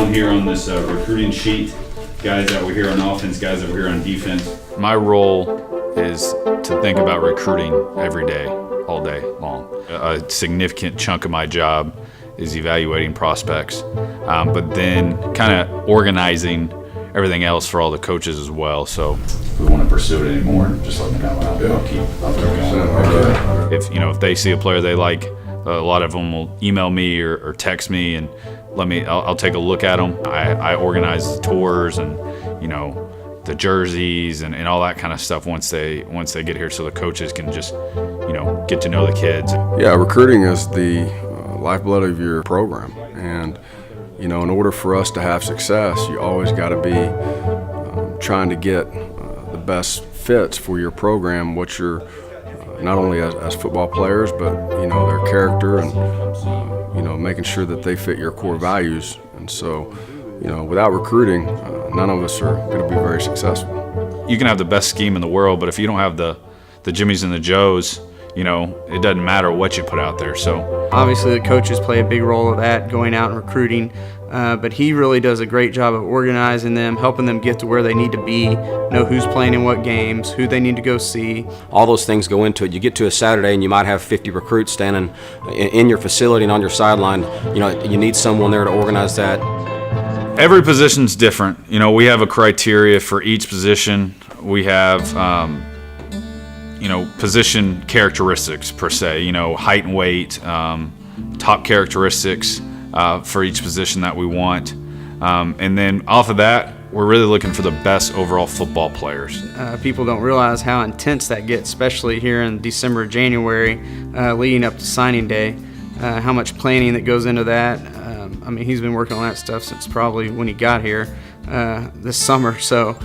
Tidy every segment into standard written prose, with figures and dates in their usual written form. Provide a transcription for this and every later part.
on here on this recruiting sheet, guys that were here on offense, guys that were here on defense. My role is to think about recruiting every day, all day long. A significant chunk of my job is evaluating prospects, but then kind of organizing everything else for all the coaches as well. So if we want to pursue it anymore, just let me know. I'll keep going. If they see a player they like, a lot of them will email me or text me and I'll take a look at them. I organize the tours and the jerseys and all that kind of stuff once they get here, so the coaches can just get to know the kids. Yeah, recruiting is the lifeblood of your program, and in order for us to have success, you always got to be trying to get the best fits for your program, what you're not only as football players, but their character and making sure that they fit your core values. And so, without recruiting, none of us are going to be very successful. You can have the best scheme in the world, but if you don't have the Jimmies and the Joes, it doesn't matter what you put out there. So obviously the coaches play a big role of that, going out and recruiting, but he really does a great job of organizing them, helping them get to where they need to be, know who's playing in what games, who they need to go see. All those things go into it. You get to a Saturday and you might have 50 recruits standing in your facility and on your sideline. You need someone there to organize that. Every position's different. We have a criteria for each position. We have position characteristics per se, height and weight, top characteristics for each position that we want. And then off of that, we're really looking for the best overall football players. People don't realize how intense that gets, especially here in December, January, leading up to signing day, how much planning that goes into that. He's been working on that stuff since probably when he got here this summer. So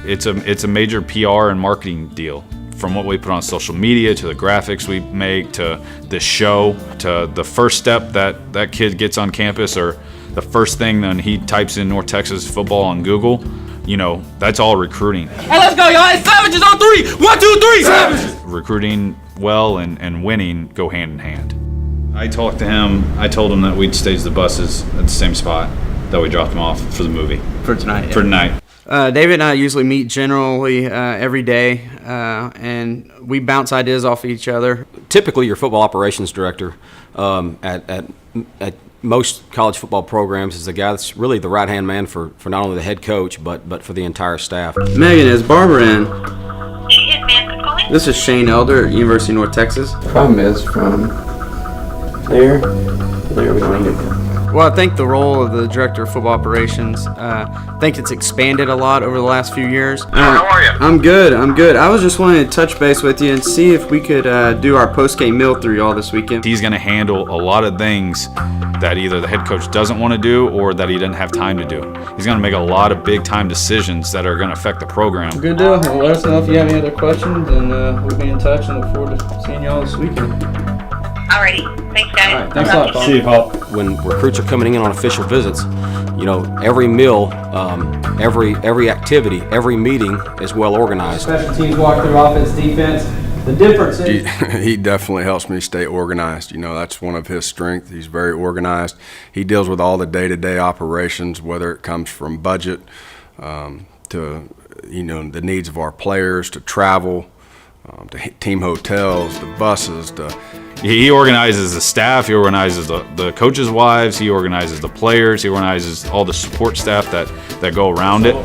it's a major PR and marketing deal. From what we put on social media to the graphics we make to this show to the first step that kid gets on campus, or the first thing when he types in North Texas football on Google, that's all recruiting. Hey, let's go, y'all. It's Savages on 3. 1, 2, 3, Savages! Recruiting well and winning go hand in hand. I talked to him. I told him that we'd stage the buses at the same spot that we dropped them off for the movie. For tonight. Yeah. For tonight. David and I usually meet generally every day, and we bounce ideas off of each other. Typically, your football operations director at most college football programs is the guy that's really the right-hand man for not only the head coach, but for the entire staff. Megan, is Barbara in? She is, man. Calling? This is Shane Elder at University of North Texas. Problem is, from there we don't get there. Well, I think the role of the Director of Football Operations, I think it's expanded a lot over the last few years. How are you? I'm good. I was just wanting to touch base with you and see if we could do our post-game meal through y'all this weekend. He's going to handle a lot of things that either the head coach doesn't want to do or that he doesn't have time to do. He's going to make a lot of big-time decisions that are going to affect the program. Good deal. Well, let us know if you have any other questions, and we'll be in touch and look forward to seeing y'all this weekend. Alrighty. Thanks, guys. All right, thanks a lot, Paul. See you, Paul. When recruits are coming in on official visits, every meal, every activity, every meeting is well organized. Special teams walk through offense, defense. The difference is He definitely helps me stay organized. That's one of his strengths. He's very organized. He deals with all the day-to-day operations, whether it comes from budget to the needs of our players, to travel, to team hotels, to buses, to. He organizes the staff, he organizes the coaches' wives, he organizes the players, he organizes all the support staff that go around it.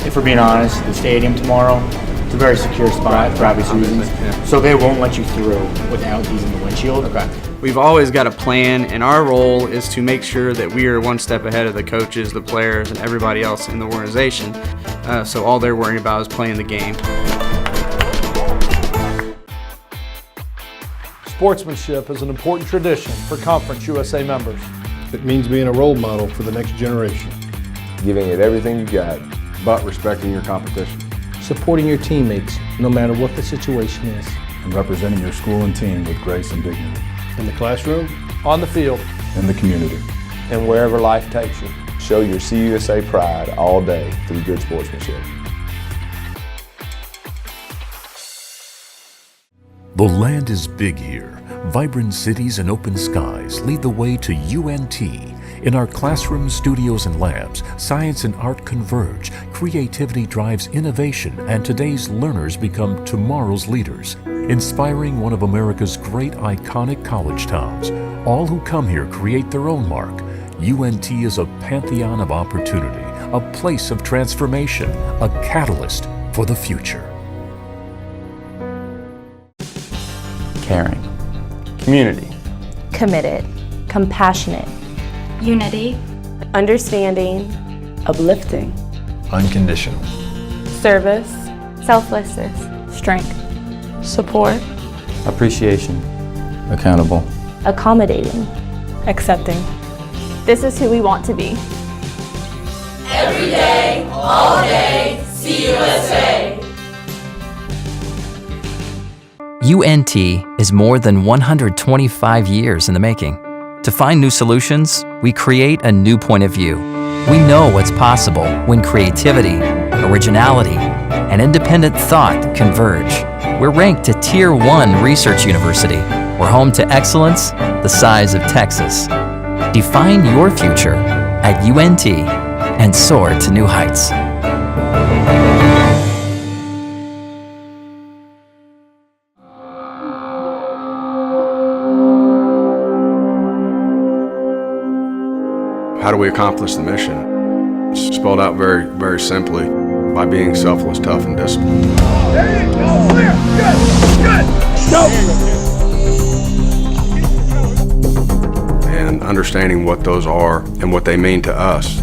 If we're being honest, the stadium tomorrow, it's a very secure spot for obvious reasons. So they won't let you through without using the windshield. Okay. We've always got a plan, and our role is to make sure that we are one step ahead of the coaches, the players, and everybody else in the organization. So all they're worrying about is playing the game. Sportsmanship is an important tradition for Conference USA members. It means being a role model for the next generation. Giving it everything you got, but respecting your competition. Supporting your teammates, no matter what the situation is. And representing your school and team with grace and dignity. In the classroom, on the field, in the community, and wherever life takes you. Show your CUSA pride all day through good sportsmanship. The land is big here. Vibrant cities and open skies lead the way to UNT, In our classrooms, studios, and labs, science and art converge, creativity drives innovation, and today's learners become tomorrow's leaders. Inspiring one of America's great iconic college towns, all who come here create their own mark. UNT is a pantheon of opportunity, a place of transformation, a catalyst for the future. Caring. Community. Committed. Compassionate. Unity. Understanding. Uplifting. Unconditional. Service. Selflessness. Strength. Support. Appreciation. Accountable. Accommodating. Accepting. This is who we want to be. Every day, all day, CUSA. UNT is more than 125 years in the making. To find new solutions, we create a new point of view. We know what's possible when creativity, originality, and independent thought converge. We're ranked a Tier 1 research university. We're home to excellence the size of Texas. Define your future at UNT and soar to new heights. How do we accomplish the mission? It's spelled out very, very simply by being selfless, tough, and disciplined. There you go, clear, good, go! And understanding what those are and what they mean to us.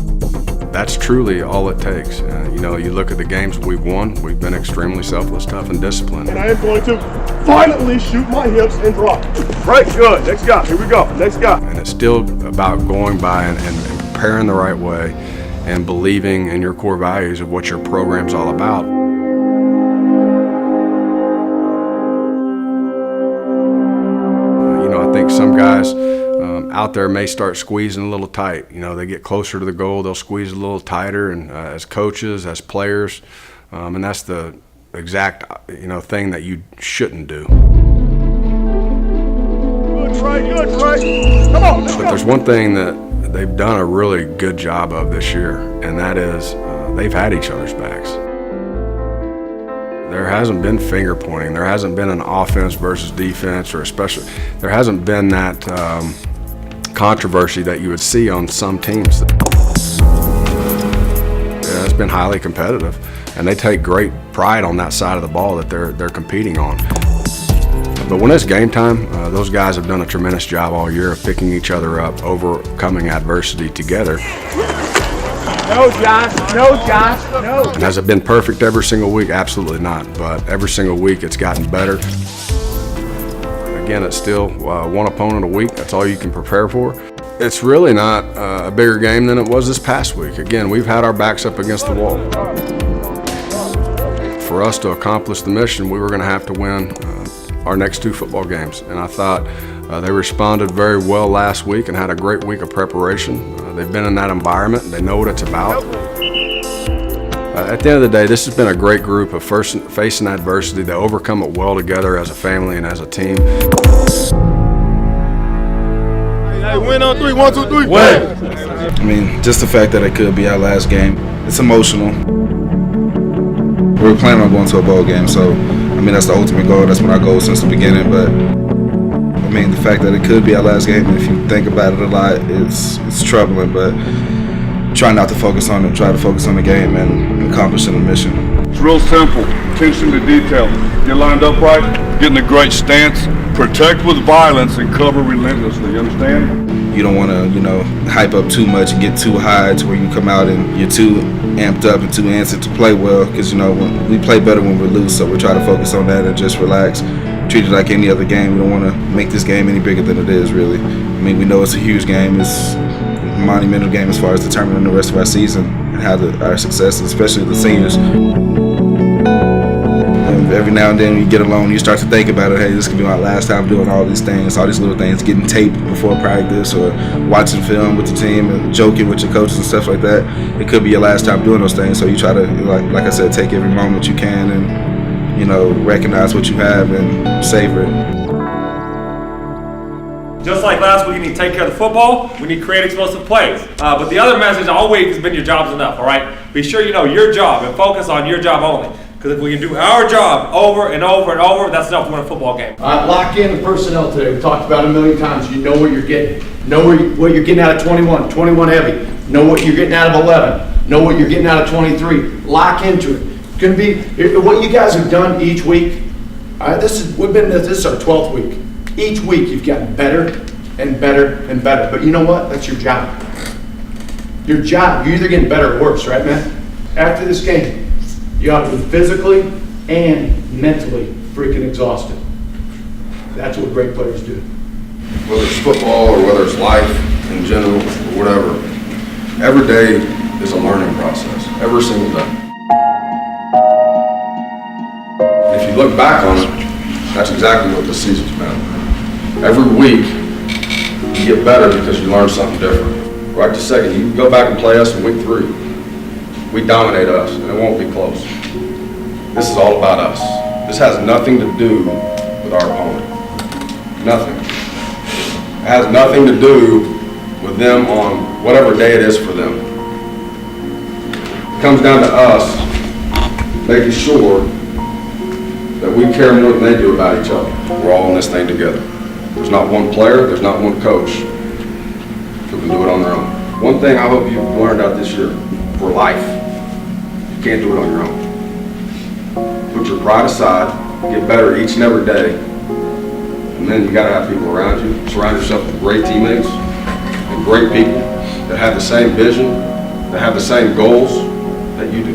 That's truly all it takes. You know, you look at the games we've won, we've been extremely selfless, tough, and disciplined. And I am going to violently shoot my hips and drop. Right, good, next guy, here we go, next guy. And it's still about going by and preparing the right way and believing in your core values of what your program's all about. You know, I think some guys out there may start squeezing a little tight. You know, they get closer to the goal, they'll squeeze a little tighter, and as coaches, as players, and that's the exact, thing that you shouldn't do. Good try, come on, let's go. But there's one thing that they've done a really good job of this year, and that is they've had each other's backs. There hasn't been finger pointing. There hasn't been an offense versus defense, or especially there hasn't been that controversy that you would see on some teams. It's been highly competitive, and they take great pride on that side of the ball that they're competing on. But when it's game time, those guys have done a tremendous job all year of picking each other up, overcoming adversity together. No, Josh, no. And has it been perfect every single week? Absolutely not, but every single week it's gotten better. Again, it's still one opponent a week. That's all you can prepare for. It's really not a bigger game than it was this past week. Again, we've had our backs up against the wall. For us to accomplish the mission, we were going to have to win our next 2 football games. And I thought they responded very well last week and had a great week of preparation. They've been in that environment. They know what it's about. At the end of the day, this has been a great group of facing adversity. They overcome it well together as a family and as a team. Hey, win on 3, 1, 2, 3, win! I mean, just the fact that it could be our last game, it's emotional. We were planning on going to a bowl game, so I mean, that's the ultimate goal. That's been our goal since the beginning, but I mean, the fact that it could be our last game, if you think about it a lot, it's troubling, but try not to focus on it, try to focus on the game and accomplishing the mission. It's real simple, attention to detail. Get lined up right, get in a great stance, protect with violence and cover relentlessly, you understand? You don't want to, hype up too much and get too high to where you come out and you're too amped up and too antsy to play well, because, we play better when we lose, so we try to focus on that and just relax. Treat it like any other game. We don't want to make this game any bigger than it is, really. I mean, we know it's a huge game. It's a monumental game as far as determining the rest of our season and how our successes, especially the seniors. And every now and then when you get alone, you start to think about it. Hey, this could be my last time doing all these things, all these little things, getting taped before practice or watching film with the team and joking with your coaches and stuff like that. It could be your last time doing those things, so you try to, like I said, take every moment you can and recognize what you have and savor it. Just like last week, you need to take care of the football. We need to create explosive plays. But the other message all week has been your job's enough, all right? Be sure you know your job and focus on your job only. Because if we can do our job over and over and over, that's enough to win a football game. All right, lock in the personnel today. We talked about it a million times. You know what you're getting. Know what you're getting out of 21 heavy. Know what you're getting out of 11. Know what you're getting out of 23. Lock into it. It's going to be what you guys have done each week. All right, this is our 12th week. Each week you've gotten better and better and better. But you know what? That's your job. Your job. You're either getting better or worse, right, man? After this game, you ought to be physically and mentally freaking exhausted. That's what great players do. Whether it's football or whether it's life in general or whatever, every day is a learning process. Every single day. If you look back on it, that's exactly what this season's been. Every week, you get better because you learn something different. Right this second, you can go back and play us in week 3. We dominate us, and it won't be close. This is all about us. This has nothing to do with our opponent. Nothing. It has nothing to do with them on whatever day it is for them. It comes down to us making sure that we care more than they do about each other. We're all in this thing together. There's not one player, there's not one coach who can do it on their own. One thing I hope you've learned out this year, for life, you can't do it on your own. Put your pride aside, get better each and every day, and then you gotta have people around you. Surround yourself with great teammates and great people that have the same vision, that have the same goals that you do.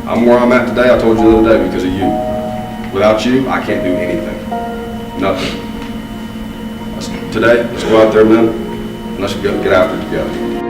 I'm where I'm at today, I told you the other day, because of you. Without you, I can't do anything. Nothing. Today, let's go out there, man, and let's get after it together.